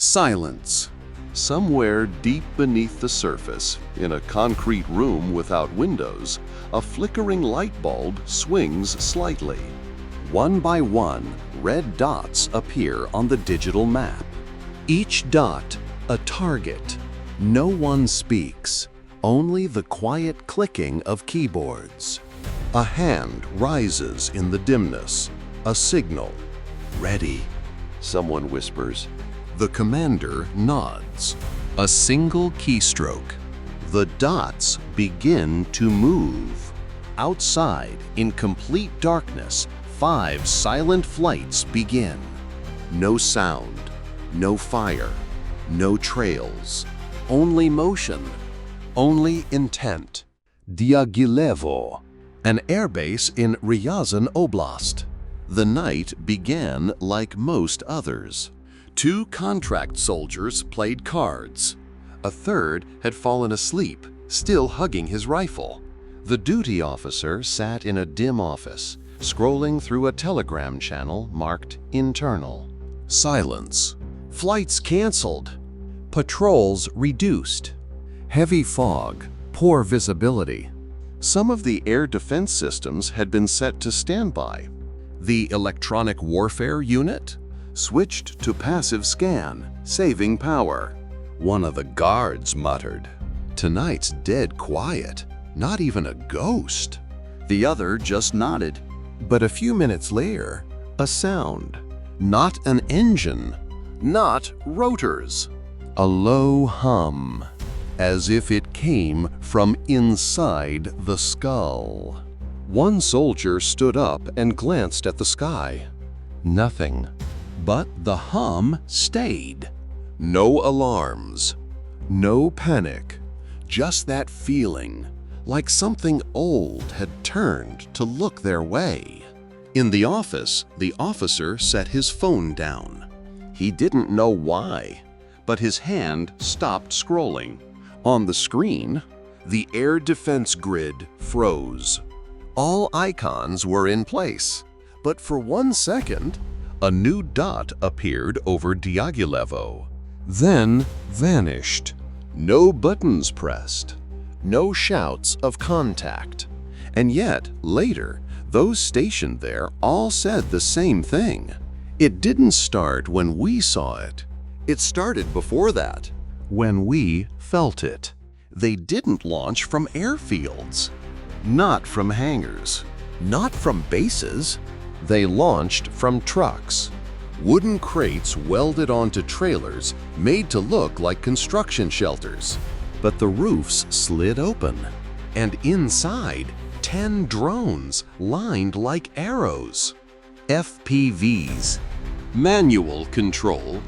Silence. Somewhere deep beneath the surface, in a concrete room without windows, a flickering light bulb swings slightly. One by one, red dots appear on the digital map. Each dot, a target. No one speaks, only the quiet clicking of keyboards. A hand rises in the dimness, a signal. Ready, someone whispers. The commander nods. A single keystroke. The dots begin to move. Outside, in complete darkness, 5 silent flights begin. No sound, no fire, no trails. Only motion, only intent. Diaghilevo, an airbase in Ryazan Oblast. The night began like most others. 2 contract soldiers played cards. A third had fallen asleep, still hugging his rifle. The duty officer sat in a dim office, scrolling through a telegram channel marked internal. Silence. Flights canceled. Patrols reduced. Heavy fog, poor visibility. Some of the air defense systems had been set to standby. The electronic warfare unit switched to passive scan, saving power. One of the guards muttered, "Tonight's dead quiet, not even a ghost." The other just nodded. But a few minutes later, a sound. Not an engine, not rotors. A low hum, as if it came from inside the skull. One soldier stood up and glanced at the sky. Nothing. But the hum stayed. No alarms, no panic, just that feeling, like something old had turned to look their way. In the office, the officer set his phone down. He didn't know why, but his hand stopped scrolling. On the screen, the air defense grid froze. All icons were in place, but for 1 second, a new dot appeared over Diaghilevo, then vanished. No buttons pressed, no shouts of contact. And yet, later, those stationed there all said the same thing. It didn't start when we saw it. It started before that, when we felt it. They didn't launch from airfields, not from hangars, not from bases. They launched from trucks, wooden crates welded onto trailers made to look like construction shelters. But the roofs slid open, and inside, 10 drones lined like arrows. FPVs, manual control.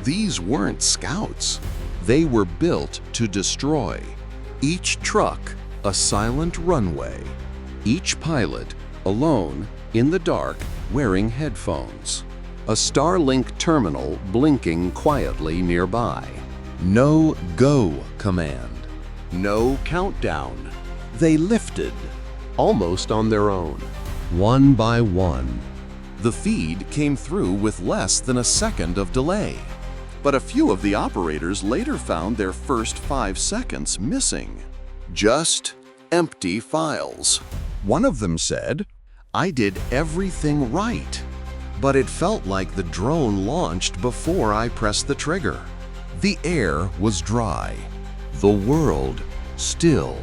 These weren't scouts. They were built to destroy. Each truck, a silent runway. Each pilot, alone, in the dark, wearing headphones. A Starlink terminal blinking quietly nearby. No go command. No countdown. They lifted, almost on their own, one by one. The feed came through with less than a second of delay. But a few of the operators later found their first 5 seconds missing. Just empty files. One of them said, "I did everything right, but it felt like the drone launched before I pressed the trigger." The air was dry, the world still,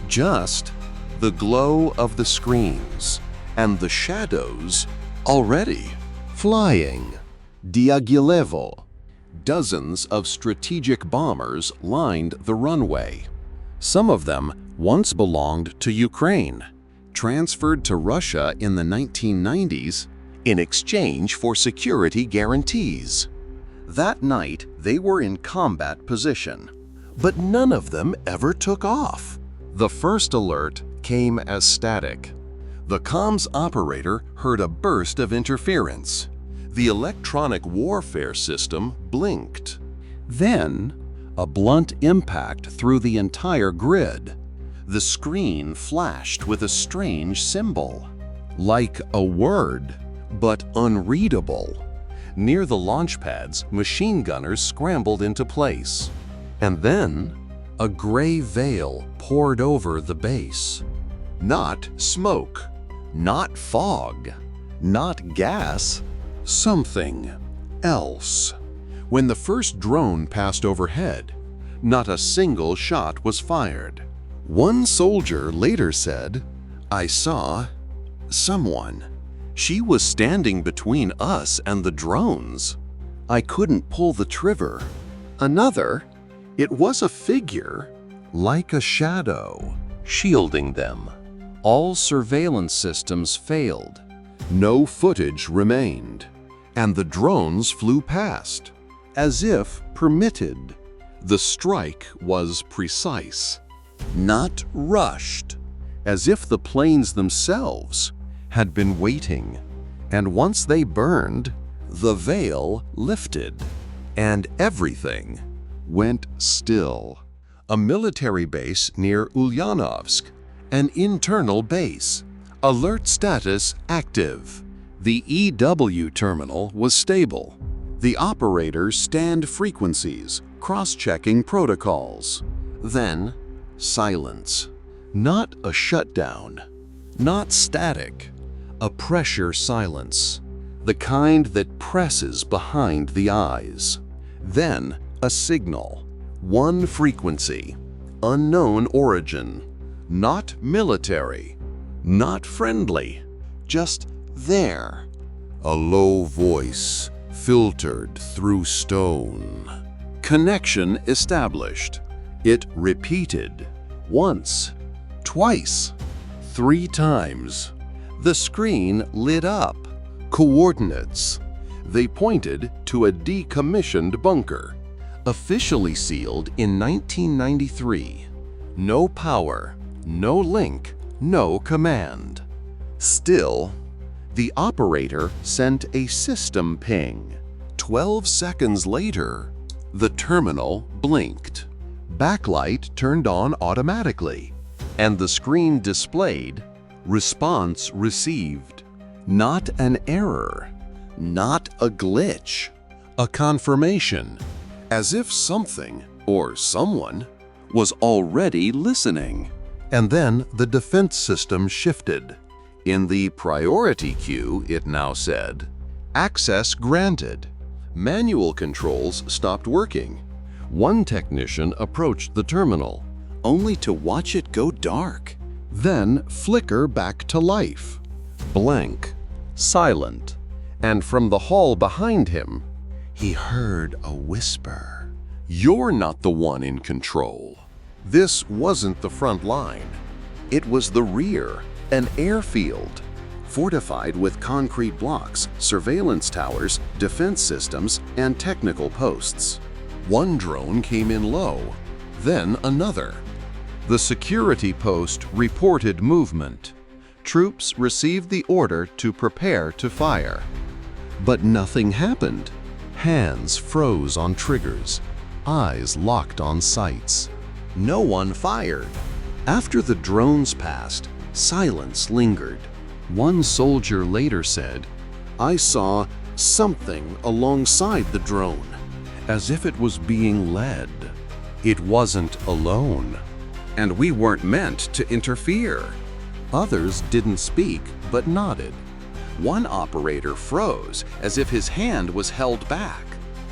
just the glow of the screens and the shadows already flying. Diaghilevo. Dozens of strategic bombers lined the runway. Some of them once belonged to Ukraine, transferred to Russia in the 1990s in exchange for security guarantees. That night, they were in combat position, but none of them ever took off. The first alert came as static. The comms operator heard a burst of interference. The electronic warfare system blinked. Then, a blunt impact through the entire grid. The screen flashed with a strange symbol, like a word, but unreadable. Near the launch pads, machine gunners scrambled into place. And then, a gray veil poured over the base. Not smoke, not fog, not gas, something else. When the first drone passed overhead, not a single shot was fired. One soldier later said, "I saw someone. She was standing between us and the drones. I couldn't pull the trigger." Another, "It was a figure, like a shadow, shielding them." All surveillance systems failed. No footage remained, and the drones flew past, as if permitted. The strike was precise, not rushed, as if the planes themselves had been waiting. And once they burned, the veil lifted, and everything went still. A military base near Ulyanovsk, an internal base. Alert status active. The EW terminal was stable. The operator scanned frequencies, cross-checking protocols. Then, silence. Not a shutdown, not static, a pressure silence, the kind that presses behind the eyes. Then, a signal. One frequency, unknown origin, not military, not friendly, just there. A low voice filtered through stone. Connection established. It repeated. Once, twice, 3 times. The screen lit up. Coordinates. They pointed to a decommissioned bunker, officially sealed in 1993. No power, no link, no command. Still, the operator sent a system ping. 12 seconds later, the terminal blinked. Backlight turned on automatically, and the screen displayed response received. Not an error, not a glitch, a confirmation, as if something or someone was already listening. And then the defense system shifted. In the priority queue, it now said, "Access granted." Manual controls stopped working. One technician approached the terminal, only to watch it go dark, then flicker back to life. Blank, silent, and from the hall behind him, he heard a whisper. "You're not the one in control." This wasn't the front line. It was the rear, an airfield, fortified with concrete blocks, surveillance towers, defense systems, and technical posts. One drone came in low, then another. The security post reported movement. Troops received the order to prepare to fire. But nothing happened. Hands froze on triggers, eyes locked on sights. No one fired. After the drones passed, silence lingered. One soldier later said, "I saw something alongside the drone, as if it was being led. It wasn't alone, and we weren't meant to interfere." Others didn't speak but nodded. One operator froze as if his hand was held back.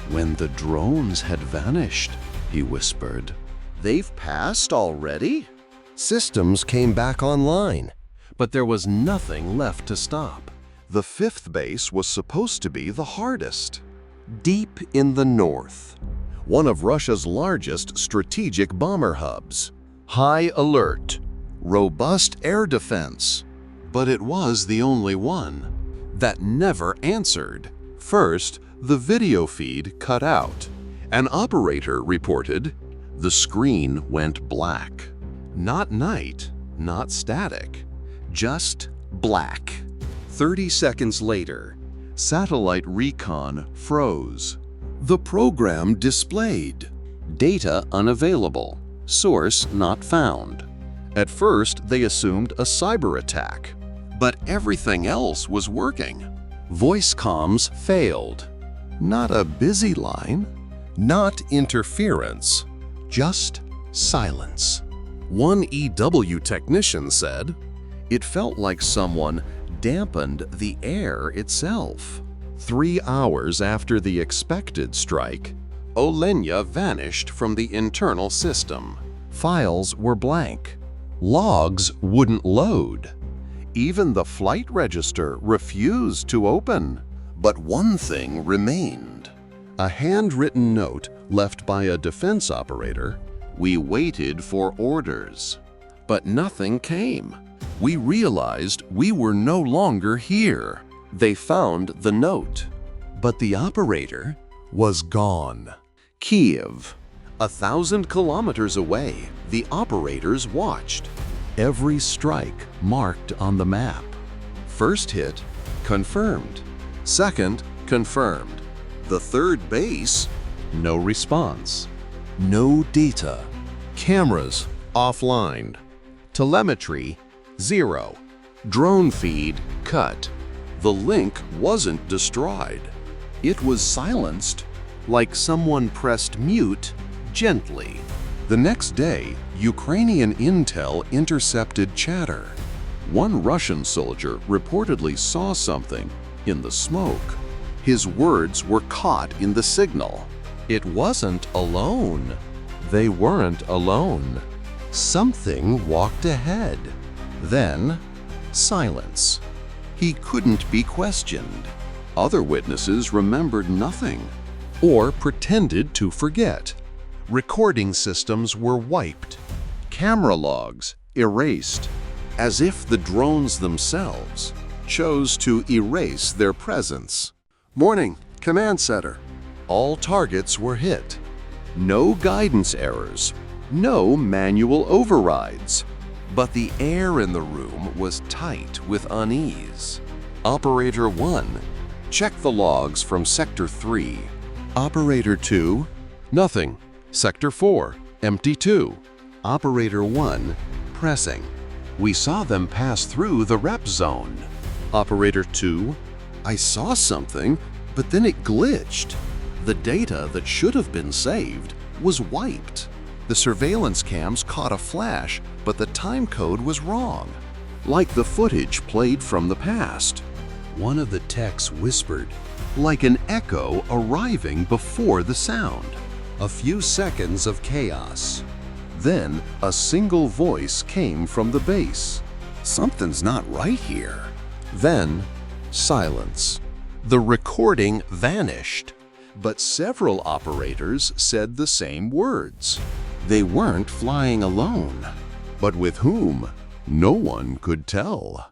"When the drones had vanished," he whispered. "They've passed already?" Systems came back online, but there was nothing left to stop. The 5th base was supposed to be the hardest. Deep in the north, one of Russia's largest strategic bomber hubs. High alert, robust air defense. But it was the only one that never answered. First, the video feed cut out. An operator reported, the screen went black. Not night, not static, just black. 30 seconds later, satellite recon froze. The program displayed, data unavailable, source not found. At first, they assumed a cyber attack, but everything else was working. Voice comms failed. Not a busy line, Not interference. just silence. One EW technician said, It felt like someone dampened the air itself. 3 hours after the expected strike, Olenya vanished from the internal system. Files were blank. Logs wouldn't load. Even the flight register refused to open. But one thing remained. A handwritten note left by a defense operator. We waited for orders, but nothing came. We realized we were no longer here. They found the note, But the operator was gone. Kiev, 1,000 kilometers away, the operators watched. every strike marked on the map. First hit, confirmed. Second, confirmed. The third base, no response. No data. Cameras, offline. Telemetry, 0. Drone feed, cut. The link wasn't destroyed. It was silenced, like someone pressed mute gently. The next day, Ukrainian intel intercepted chatter. One Russian soldier reportedly saw something in the smoke. His words were caught in the signal. It wasn't alone. They weren't alone. Something walked ahead. Then, silence. He couldn't be questioned. Other witnesses remembered nothing or pretended to forget. Recording systems were wiped. Camera logs erased, as if the drones themselves chose to erase their presence. Morning, command center. All targets were hit. No guidance errors, no manual overrides. But the air in the room was tight with unease. Operator 1, check the logs from Sector 3. Operator 2, nothing. Sector 4, empty too. Operator 1, pressing. We saw them pass through the rep zone. Operator 2, I saw something, but then it glitched. The data that should have been saved was wiped. The surveillance cams caught a flash, but the time code was wrong. Like the footage played from the past. One of the techs whispered, like an echo arriving before the sound. A few seconds of chaos. Then a single voice came from the base. Something's not right here. Then, silence. The recording vanished, but several operators said the same words. They weren't flying alone. But with whom? No one could tell.